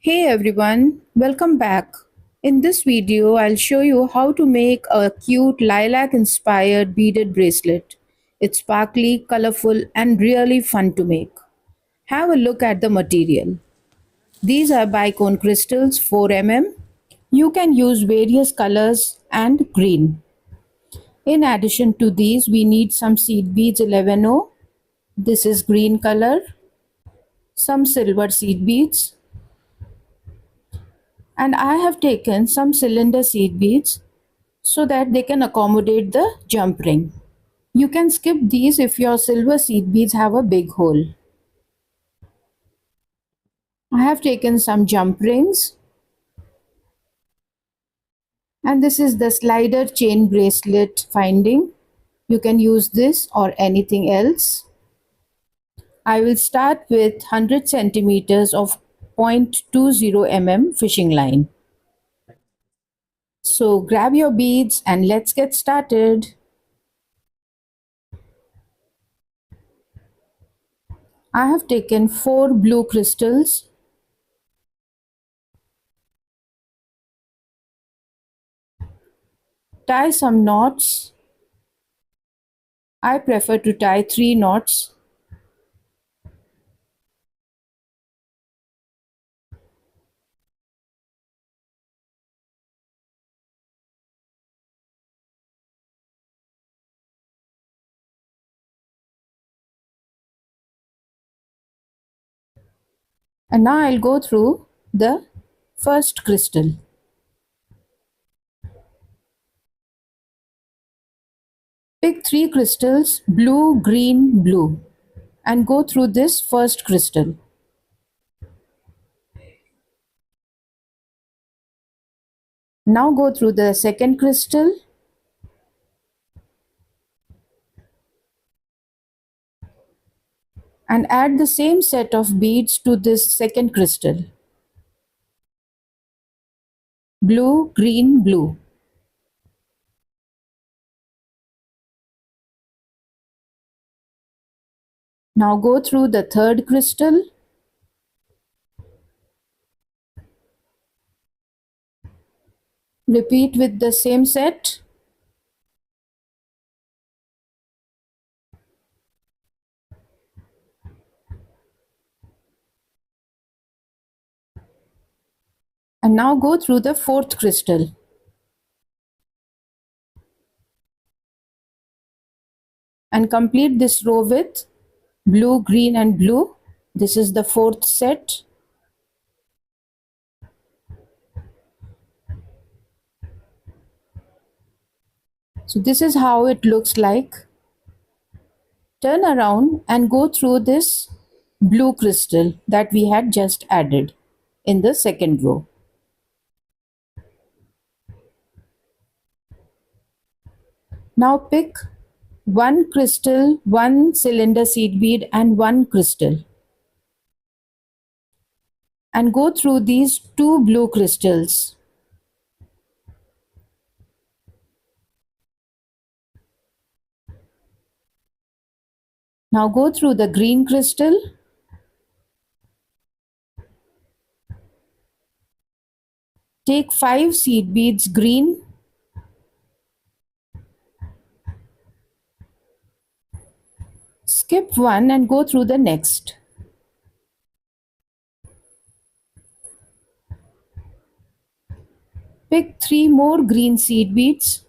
Hey everyone, welcome back. In this video, I'll show you how to make a cute lilac inspired beaded bracelet. It's sparkly, colorful, and really fun to make. Have a look at the material. These are Bicone crystals 4 mm. You can use various colors and green. In addition to these, we need some seed beads 11O. This is green color. Some silver seed beads, and I have taken some cylinder seed beads so that they can accommodate the jump ring. You can skip these if your silver seed beads have a big hole. I have taken some jump rings, and this is the slider chain bracelet finding. You can use this or anything else. I will start with 100 centimeters of 0.20 mm fishing line. So grab your beads and let's get started. I have taken 4 blue crystals. Tie some knots. I prefer to tie 3 knots. And now I'll go through the first crystal. Pick 3 crystals, blue, green, blue, and go through this first crystal. Now go through the second crystal. And add the same set of beads to this second crystal. Blue, green, blue. Now go through the third crystal. Repeat with the same set. And now go through the fourth crystal. And complete this row with blue, green, and blue. This is the fourth set. So this is how it looks like. Turn around and go through this blue crystal that we had just added in the second row. Now pick one crystal, one cylinder seed bead, and one crystal. And go through these 2 blue crystals. Now go through the green crystal. Take 5 seed beads green. Skip one and go through the next. Pick 3 more green seed beads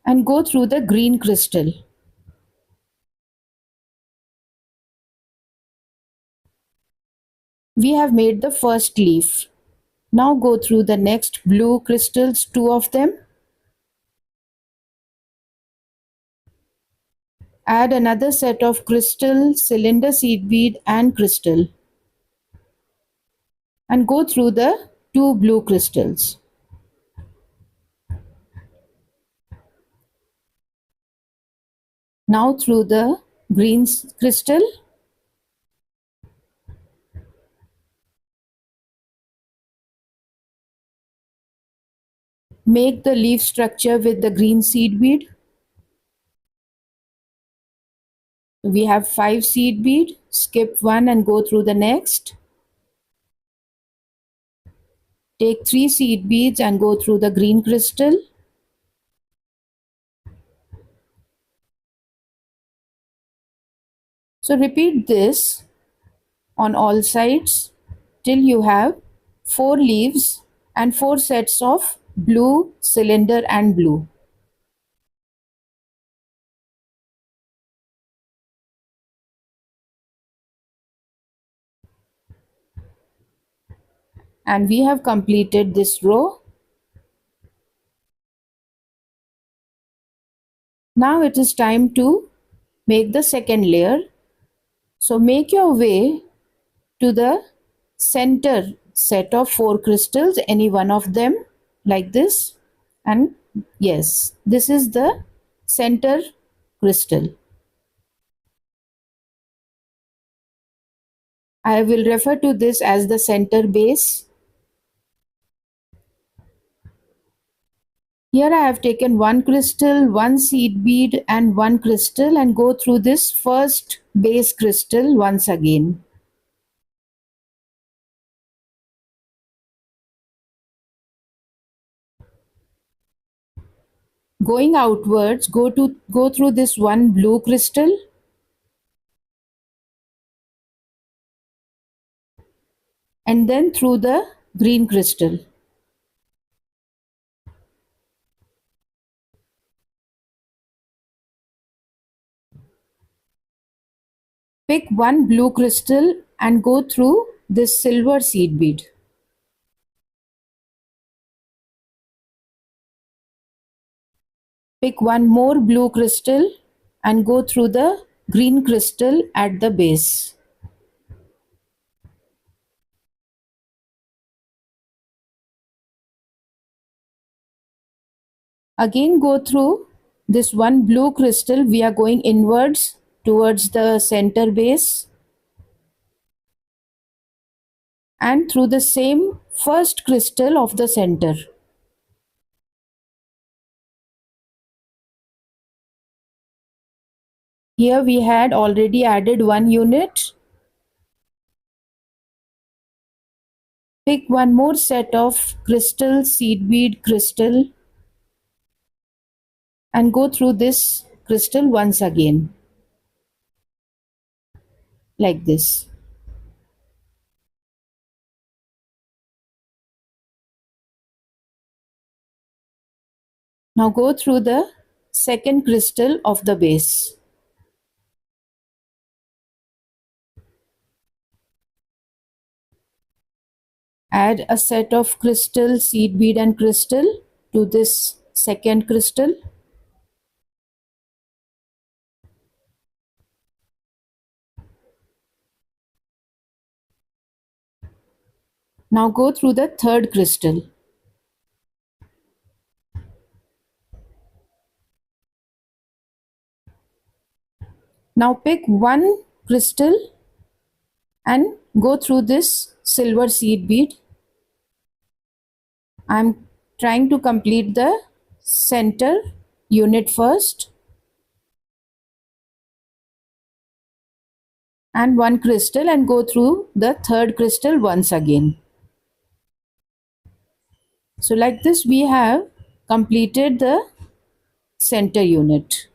and go through the green crystal. We have made the first leaf. Now go through the next blue crystals, 2 of them. Add another set of crystal, cylinder seed bead, and crystal. And go through the 2 blue crystals. Now through the green crystal. Make the leaf structure with the green seed bead. We have 5 seed bead. Skip one and go through the next. Take 3 seed beads and go through the green crystal. So repeat this on all sides till you have 4 leaves and 4 sets of blue cylinder and blue. And we have completed this row. Now it is time to make the second layer. So make your way to the center set of 4 crystals, any one of them, like this. And yes, this is the center crystal. I will refer to this as the center base. Here I have taken 1 crystal, 1 seed bead and 1 crystal and go through this first base crystal once again. Going outwards, go through this 1 blue crystal and then through the green crystal. Pick 1 blue crystal and go through this silver seed bead. Pick 1 more blue crystal and go through the green crystal at the base. Again go through this 1 blue crystal. We are going inwards towards the center base and through the same first crystal of the center. Here we had already added 1 unit. Pick 1 more set of crystal, seed bead crystal and go through this crystal once again, like this. Now go through the second crystal of the base. Add a set of crystal, seed bead and crystal to this second crystal. Now go through the third crystal. Now pick 1 crystal and go through this silver seed bead. I am trying to complete the center unit first. And 1 crystal and go through the third crystal once again. So like this we have completed the center unit.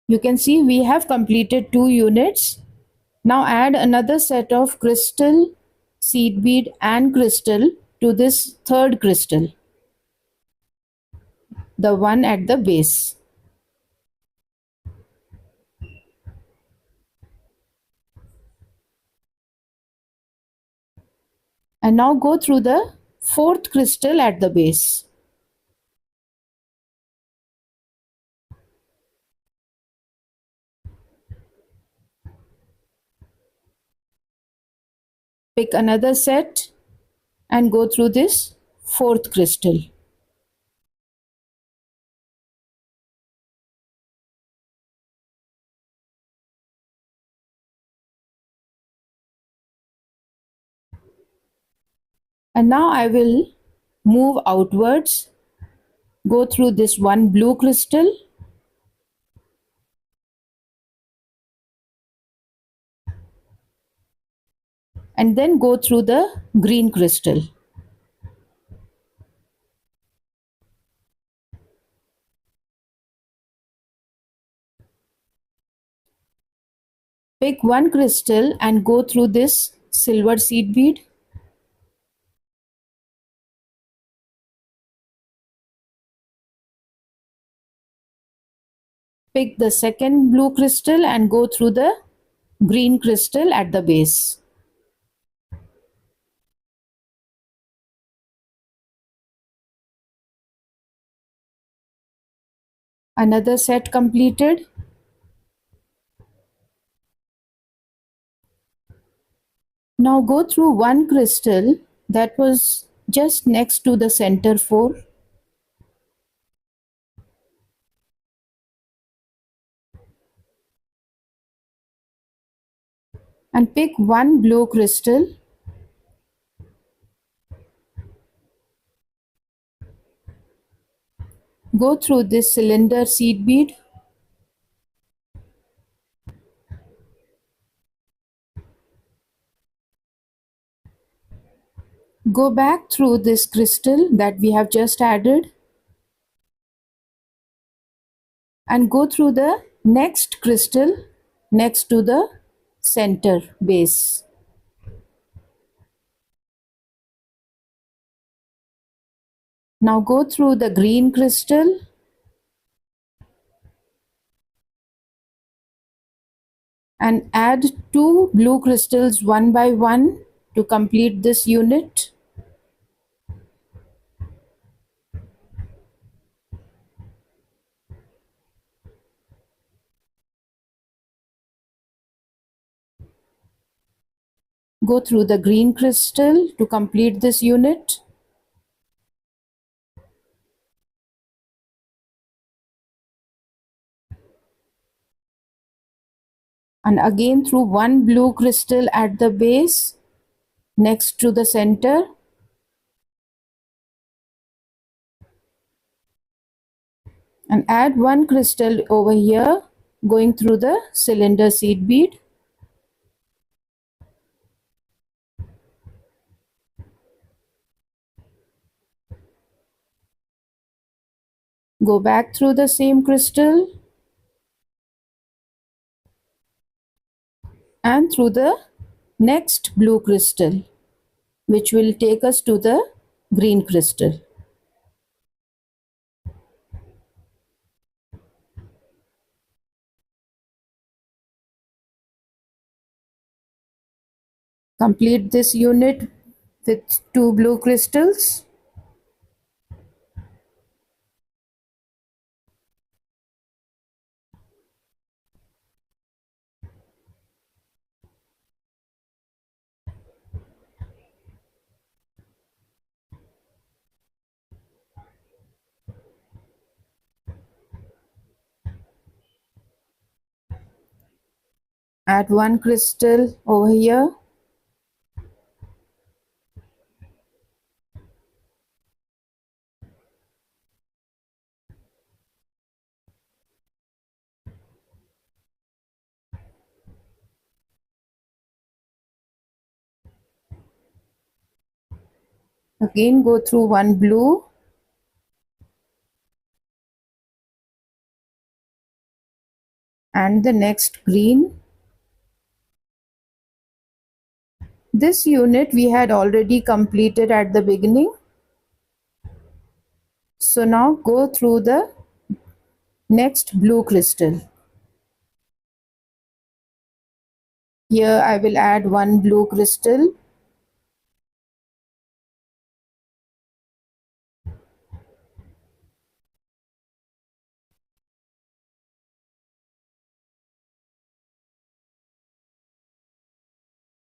You can see we have completed 2 units. Now add another set of crystal, seed bead and crystal to this third crystal, the one at the base. And now go through the fourth crystal at the base. Pick another set and go through this fourth crystal. And now I will move outwards, go through this 1 blue crystal and then go through the green crystal. Pick one crystal and go through this silver seed bead. Pick the second blue crystal and go through the green crystal at the base. Another set completed. Now go through one crystal that was just next to the center 4 and pick one blue crystal. Go through this cylinder seed bead. Go back through this crystal that we have just added and go through the next crystal next to the center base. Now go through the green crystal and add two blue crystals one by one to complete this unit. Go through the green crystal to complete this unit. And again through one blue crystal at the base next to the center. And add one crystal over here going through the cylinder seed bead. Go back through the same crystal and through the next blue crystal, which will take us to the green crystal. Complete this unit with two blue crystals. Add one crystal over here. Again go through one blue and the next green. This unit we had already completed at the beginning. So now go through the next blue crystal. Here I will add one blue crystal.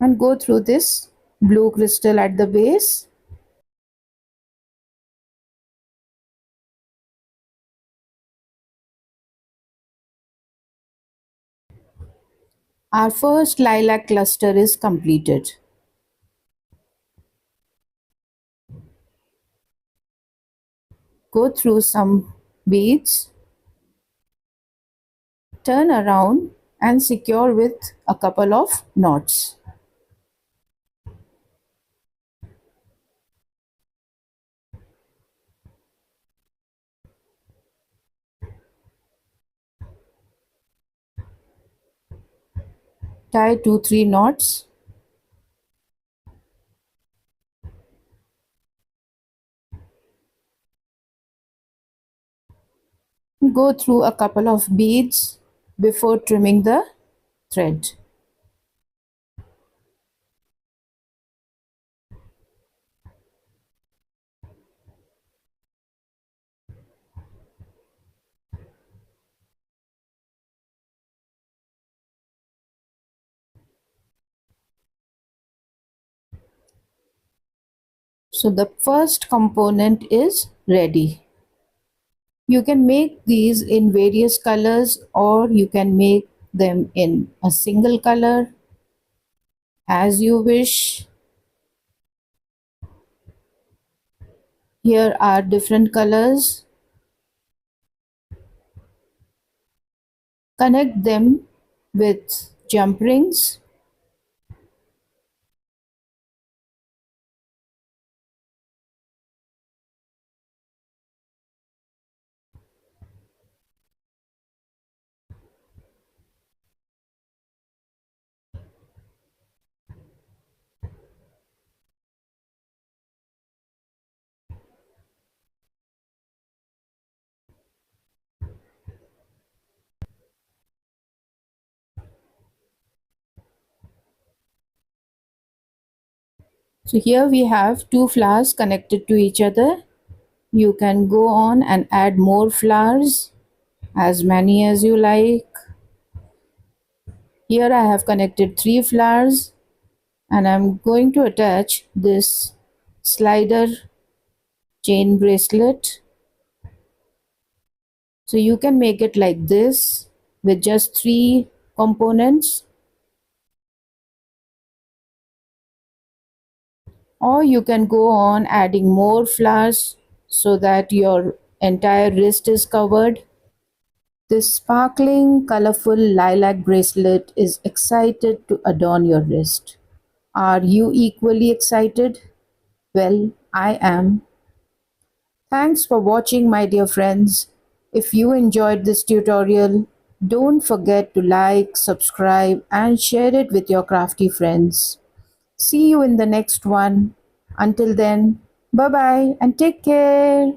And go through this blue crystal at the base. Our first lilac cluster is completed. Go through some beads, turn around and secure with a couple of knots. Tie 2-3 knots. Go through a couple of beads before trimming the thread. So the first component is ready. You can make these in various colors or you can make them in a single color as you wish. Here are different colors. Connect them with jump rings. So here we have two flowers connected to each other. You can go on and add more flowers, as many as you like. Here I have connected three flowers and I'm going to attach this slider chain bracelet. So you can make it like this with just three components, or you can go on adding more flowers so that your entire wrist is covered. This sparkling, colorful lilac bracelet is excited to adorn your wrist. Are you equally excited? Well, I am. Thanks for watching, my dear friends. If you enjoyed this tutorial, don't forget to like, subscribe, and share it with your crafty friends. See you in the next one. Until then, bye bye and take care.